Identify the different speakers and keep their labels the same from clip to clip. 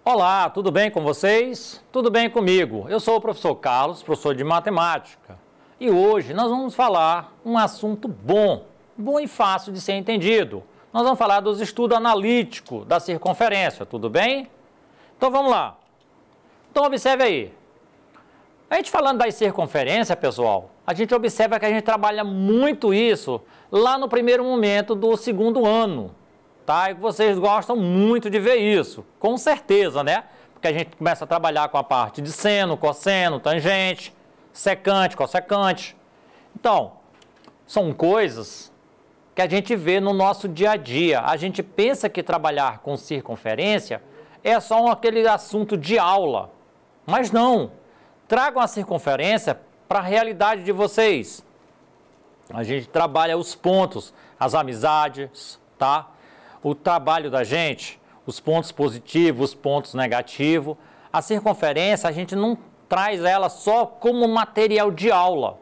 Speaker 1: Olá, tudo bem com vocês? Tudo bem comigo? Eu sou o professor Carlos, professor de matemática. E hoje nós vamos falar um assunto bom e fácil de ser entendido. Nós vamos falar dos estudos analíticos da circunferência, tudo bem? Então vamos lá. Então observe aí. A gente falando da circunferência, pessoal, a gente observa que a gente trabalha muito isso lá no primeiro momento do segundo ano. Tá? E vocês gostam muito de ver isso, com certeza, né? Porque a gente começa a trabalhar com a parte de seno, cosseno, tangente, secante, cossecante. Então, são coisas que a gente vê no nosso dia a dia. A gente pensa que trabalhar com circunferência é só aquele assunto de aula, mas não. Tragam a circunferência para a realidade de vocês. A gente trabalha os pontos, as amizades, tá? O trabalho da gente, os pontos positivos, os pontos negativos. A circunferência, a gente não traz ela só como material de aula.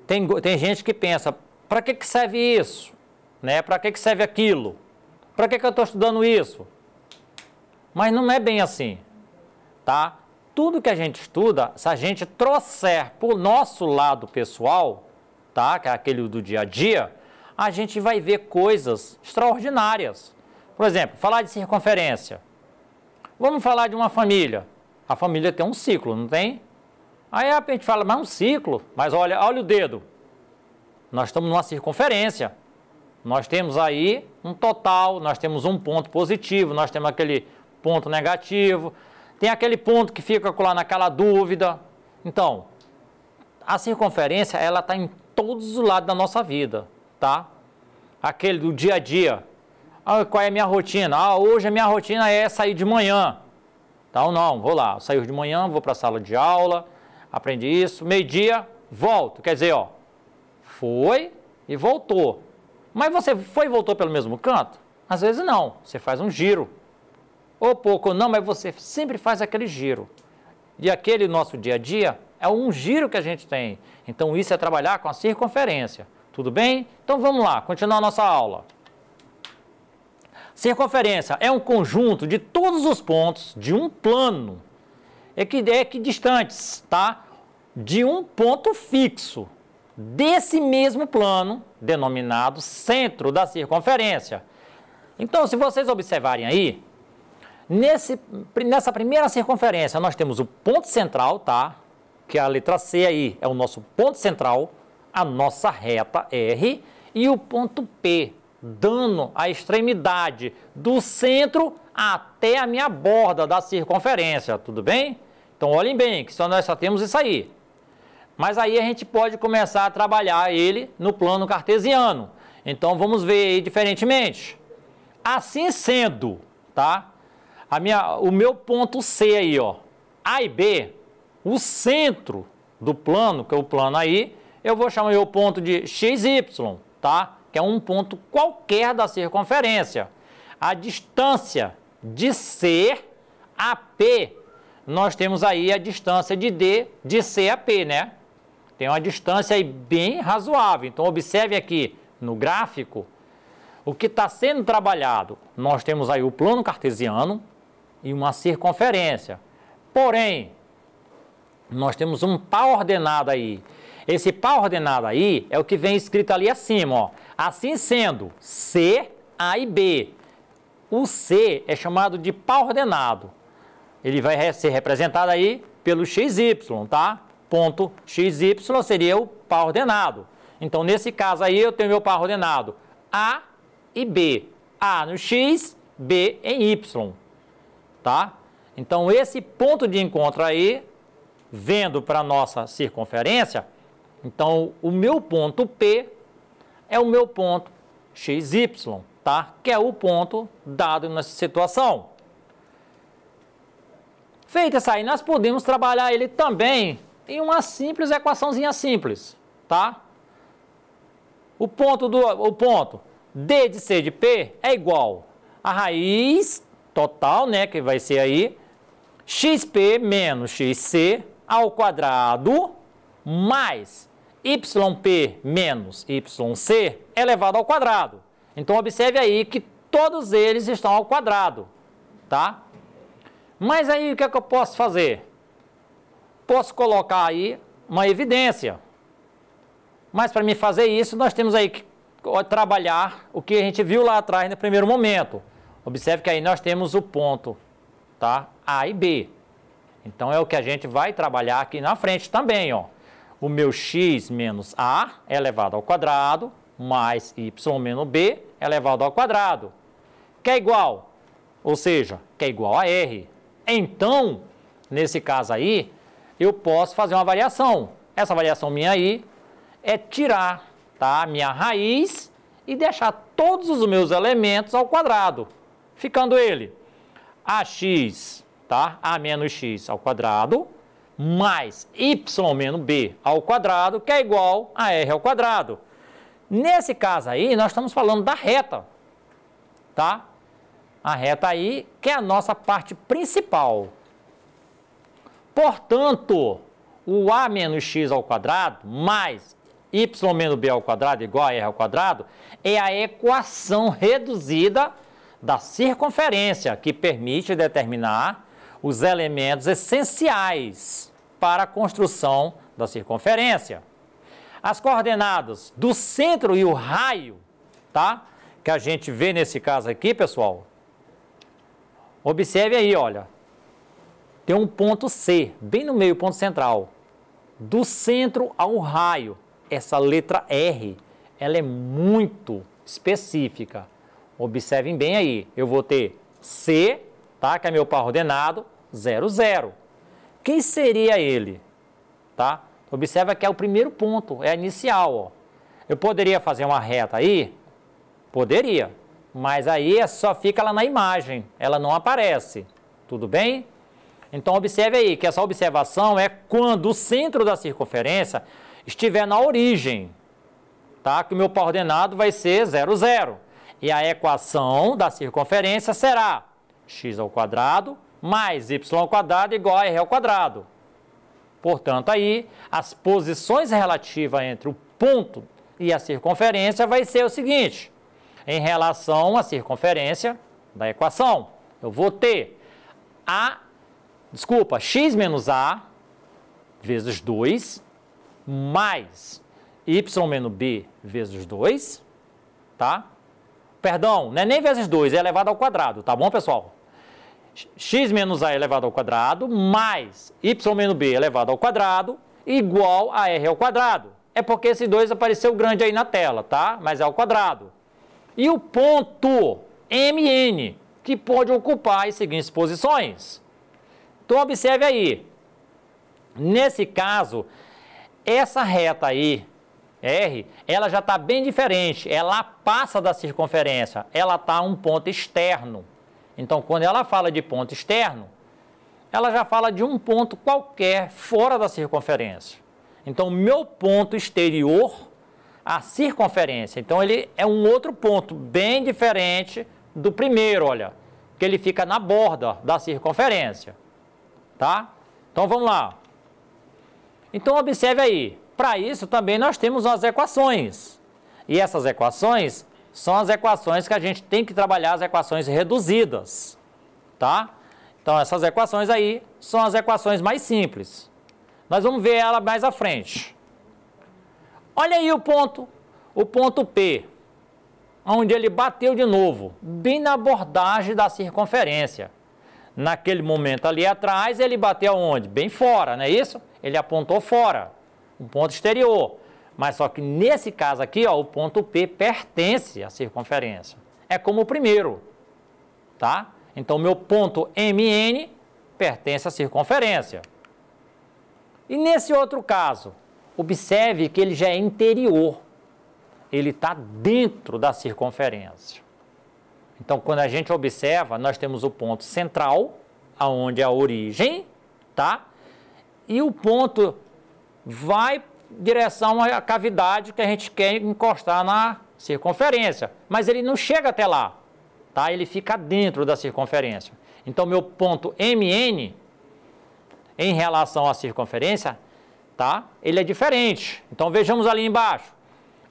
Speaker 1: Tem gente que pensa, para que serve isso? Né? Para que serve aquilo? Para que eu estou estudando isso? Mas não é bem assim, tá? Tudo que a gente estuda, se a gente trouxer para o nosso lado pessoal, tá? Que é aquele do dia a dia, a gente vai ver coisas extraordinárias. Por exemplo, falar de circunferência. Vamos falar de uma família. A família tem um ciclo, não tem? Aí a gente fala, mas um ciclo? Mas olha o dedo. Nós estamos numa circunferência. Nós temos aí um total, nós temos um ponto positivo, nós temos aquele ponto negativo, tem aquele ponto que fica lá naquela dúvida. Então, a circunferência, ela está em todos os lados da nossa vida. Tá? Aquele do dia a dia. Qual é a minha rotina? Hoje a minha rotina é sair de manhã. Então não, vou lá, saio de manhã, vou para a sala de aula, aprendi isso, meio-dia, volto. Quer dizer, ó, foi e voltou. Mas você foi e voltou pelo mesmo canto? Às vezes não, você faz um giro. Ou pouco não, mas você sempre faz aquele giro. E aquele nosso dia a dia é um giro que a gente tem. Então isso é trabalhar com a circunferência. Tudo bem? Então vamos lá, continuar a nossa aula. Circunferência é um conjunto de todos os pontos de um plano equidistantes, tá? De um ponto fixo desse mesmo plano, denominado centro da circunferência. Então, se vocês observarem aí, nessa primeira circunferência nós temos o ponto central, tá? Que é a letra C aí, é o nosso ponto central, a nossa reta R e o ponto P, dando a extremidade do centro até a minha borda da circunferência, tudo bem? Então olhem bem, que nós só temos isso aí. Mas aí a gente pode começar a trabalhar ele no plano cartesiano. Então vamos ver aí diferentemente. Assim sendo, tá? O meu ponto C aí, ó, A e B, o centro do plano, que é o plano aí, eu vou chamar o ponto de XY, tá? Que é um ponto qualquer da circunferência. A distância de C a P, nós temos aí a distância de D de C a P, né? Tem uma distância aí bem razoável. Então, observe aqui no gráfico o que está sendo trabalhado. Nós temos aí o plano cartesiano e uma circunferência. Porém, nós temos um par ordenado aí. Esse par ordenado aí é o que vem escrito ali acima, ó. Assim sendo, C, A e B. O C é chamado de par ordenado. Ele vai ser representado aí pelo XY, tá? Ponto XY seria o par ordenado. Então, nesse caso aí, eu tenho meu par ordenado A e B. A no X, B em Y, tá? Então, esse ponto de encontro aí, vendo para a nossa circunferência, então, o meu ponto P é o meu ponto XY, tá? Que é o ponto dado nessa situação. Feito isso aí, nós podemos trabalhar ele também em uma simples equaçãozinha simples, tá? O ponto D de C de P é igual a raiz total, né? Que vai ser aí XP menos XC ao quadrado mais YP menos YC elevado ao quadrado. Então, observe aí que todos eles estão ao quadrado, tá? Mas aí o que é que eu posso fazer? Posso colocar aí uma evidência. Mas para me fazer isso, nós temos aí que trabalhar o que a gente viu lá atrás no primeiro momento. Observe que aí nós temos o ponto, tá? A e B. Então é o que a gente vai trabalhar aqui na frente também, ó. O meu x menos a elevado ao quadrado mais y menos b elevado ao quadrado, que é igual, ou seja, que é igual a r. Então, nesse caso aí, eu posso fazer uma variação. Essa variação minha aí é tirar, tá, a minha raiz e deixar todos os meus elementos ao quadrado, ficando ele ax, tá, a menos x ao quadrado, mais y menos b ao quadrado, que é igual a r ao quadrado. Nesse caso aí, nós estamos falando da reta, tá? A reta aí, que é a nossa parte principal. Portanto, o a menos x ao quadrado mais y menos b ao quadrado igual a r ao quadrado é a equação reduzida da circunferência, que permite determinar os elementos essenciais para a construção da circunferência. As coordenadas do centro e o raio, tá? Que a gente vê nesse caso aqui, pessoal. Observe aí, olha. Tem um ponto C, bem no meio, ponto central. Do centro ao raio, essa letra R, ela é muito específica. Observem bem aí. Eu vou ter C, tá? Que é meu par ordenado, 0, 0. Quem seria ele? Tá? Observa que é o primeiro ponto, é a inicial, ó. Eu poderia fazer uma reta aí? Poderia, mas aí só fica lá na imagem, ela não aparece, tudo bem? Então observe aí que essa observação é quando o centro da circunferência estiver na origem, tá? Que o meu par ordenado vai ser 0, 0. E a equação da circunferência será x ao quadrado mais y ao quadrado igual a r ao quadrado. Portanto, aí, as posições relativas entre o ponto e a circunferência vai ser o seguinte. Em relação à circunferência da equação, eu vou ter x menos a vezes 2 mais y menos b vezes 2, tá? Perdão, não é nem vezes 2, é elevado ao quadrado, tá bom, pessoal? X menos a elevado ao quadrado mais y menos b elevado ao quadrado igual a r ao quadrado. É porque esse 2 apareceu grande aí na tela, tá? Mas é ao quadrado. E o ponto MN, que pode ocupar as seguintes posições. Então, observe aí. Nesse caso, essa reta aí, R, ela já está bem diferente. Ela passa da circunferência. Ela está um ponto externo. Então, quando ela fala de ponto externo, ela já fala de um ponto qualquer fora da circunferência. Então, meu ponto exterior, a circunferência. Então, ele é um outro ponto bem diferente do primeiro, olha, que ele fica na borda da circunferência, tá? Então, vamos lá. Então, observe aí. Para isso, também nós temos as equações. E essas equações são as equações que a gente tem que trabalhar, as equações reduzidas, tá? Então, essas equações aí são as equações mais simples. Nós vamos ver ela mais à frente. Olha aí o ponto P, onde ele bateu de novo, bem na abordagem da circunferência. Naquele momento ali atrás, ele bateu onde? Bem fora, não é isso? Ele apontou fora, um ponto exterior. Mas só que nesse caso aqui, ó, o ponto P pertence à circunferência. É como o primeiro, tá? Então, meu ponto MN pertence à circunferência. E nesse outro caso, observe que ele já é interior. Ele está dentro da circunferência. Então, quando a gente observa, nós temos o ponto central, aonde é a origem, tá? E o ponto vai em direção à cavidade que a gente quer encostar na circunferência. Mas ele não chega até lá, tá? Ele fica dentro da circunferência. Então, meu ponto MN, em relação à circunferência, tá? Ele é diferente. Então, vejamos ali embaixo.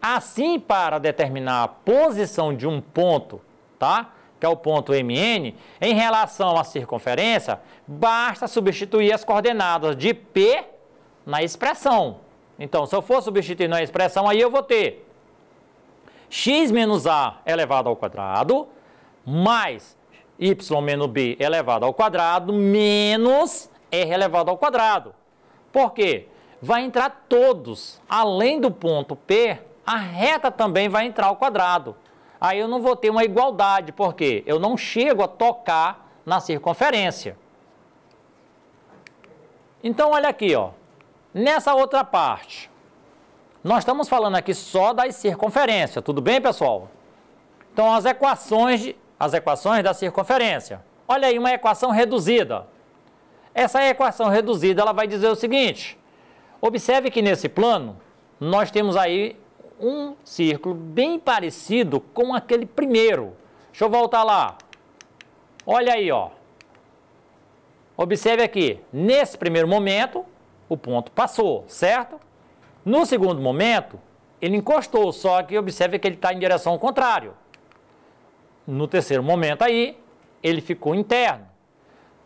Speaker 1: Assim, para determinar a posição de um ponto, tá? que é o ponto MN, em relação à circunferência, basta substituir as coordenadas de P na expressão. Então, se eu for substituir na expressão, aí eu vou ter x menos a elevado ao quadrado, mais y menos b elevado ao quadrado, menos r elevado ao quadrado. Por quê? Vai entrar todos, além do ponto P, a reta também vai entrar ao quadrado. Aí eu não vou ter uma igualdade, porque eu não chego a tocar na circunferência. Então, olha aqui, ó. Nessa outra parte, nós estamos falando aqui só das circunferências, tudo bem, pessoal? Então, as equações da circunferência. Olha aí, uma equação reduzida. Essa equação reduzida, ela vai dizer o seguinte: observe que nesse plano, nós temos aí um círculo bem parecido com aquele primeiro. Deixa eu voltar lá. Olha aí, ó. Observe aqui, nesse primeiro momento, o ponto passou, certo? No segundo momento, ele encostou, só que observe que ele está em direção ao contrário. No terceiro momento aí, ele ficou interno.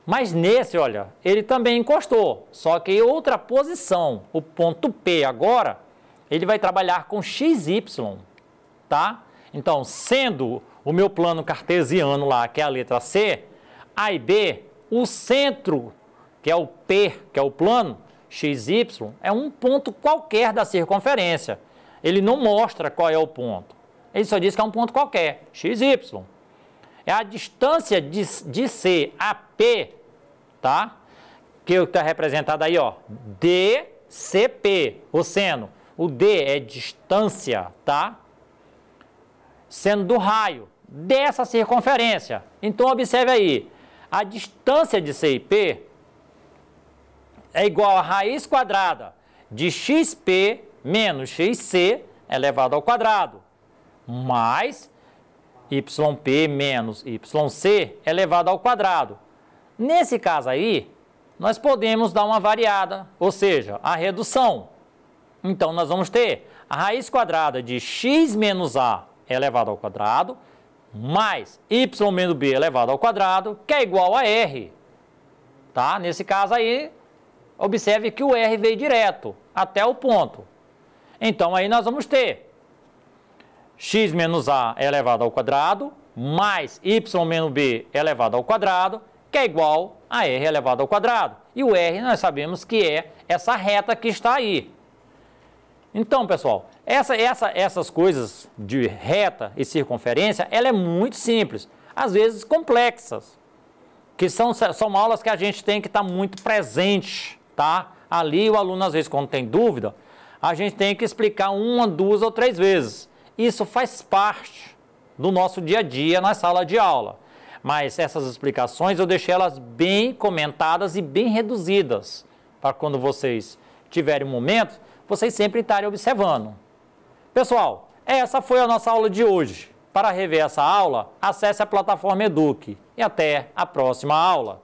Speaker 1: Mas nesse, olha, ele também encostou, só que em outra posição. O ponto P agora, ele vai trabalhar com XY, tá? Então, sendo o meu plano cartesiano lá, que é a letra C, A e B, o centro, que é o P, que é o plano, XY, é um ponto qualquer da circunferência. Ele não mostra qual é o ponto. Ele só diz que é um ponto qualquer, XY. É a distância de C a P, tá? Que está representado aí, ó, DCP, o seno. O D é distância, tá? Seno do raio dessa circunferência. Então, observe aí, a distância de C e P é igual a raiz quadrada de XP menos XC elevado ao quadrado, mais YP menos YC elevado ao quadrado. Nesse caso aí, nós podemos dar uma variada, ou seja, a redução. Então, nós vamos ter a raiz quadrada de x menos a elevado ao quadrado, mais y menos b elevado ao quadrado, que é igual a r. Tá? Nesse caso aí, observe que o r veio direto até o ponto. Então, aí nós vamos ter x menos a elevado ao quadrado, mais y menos b elevado ao quadrado, que é igual a r elevado ao quadrado. E o r nós sabemos que é essa reta que está aí. Então, pessoal, essas coisas de reta e circunferência, ela é muito simples, às vezes complexas, que são aulas que a gente tem que estar muito presente, tá? Ali o aluno, às vezes, quando tem dúvida, a gente tem que explicar uma, duas ou três vezes. Isso faz parte do nosso dia a dia na sala de aula. Mas essas explicações eu deixei elas bem comentadas e bem reduzidas, para quando vocês tiverem um momento, vocês sempre estarem observando. Pessoal, essa foi a nossa aula de hoje. Para rever essa aula, acesse a plataforma Eduque e até a próxima aula.